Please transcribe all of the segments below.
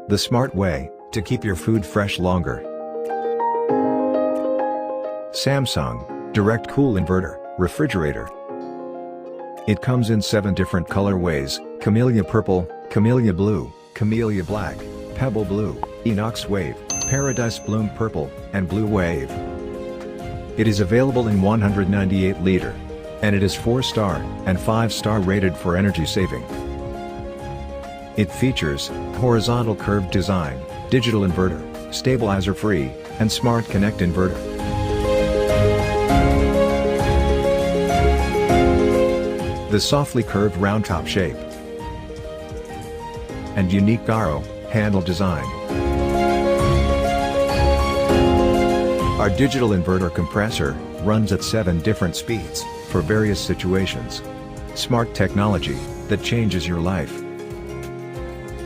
The smart way to keep your food fresh longer. Samsung Direct Cool Inverter Refrigerator. It comes in 7 different colorways: Camellia Purple, Camellia Blue, Camellia Black, Pebble Blue, Inox Wave, Paradise Bloom Purple, and Blue Wave. It is available in 198 liter. And it is 4-star and 5-star rated for energy saving. It features horizontal curved design, digital inverter, stabilizer free, and smart connect inverter. The softly curved round top shape and unique gyro handle design. Our digital inverter compressor runs at 7 different speeds for various situations. Smart technology that changes your life.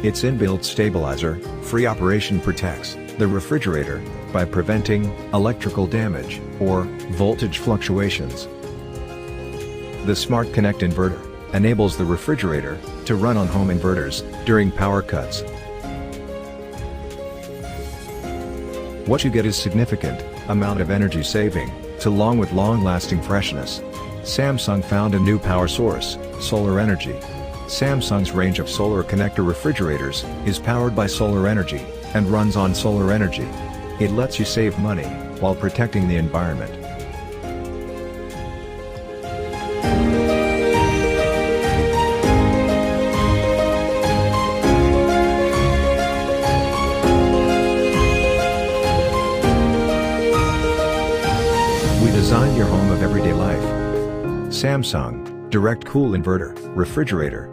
Its inbuilt stabilizer free operation protects the refrigerator by preventing electrical damage or voltage fluctuations. The Smart Connect inverter enables the refrigerator to run on home inverters during power cuts. What you get is significant amount of energy saving, along with long-lasting freshness. Samsung found a new power source, solar energy. Samsung's range of solar connector refrigerators is powered by solar energy and runs on solar energy. It lets you save money while protecting the environment. We designed your home of everyday life. Samsung Direct Cool Inverter Refrigerator.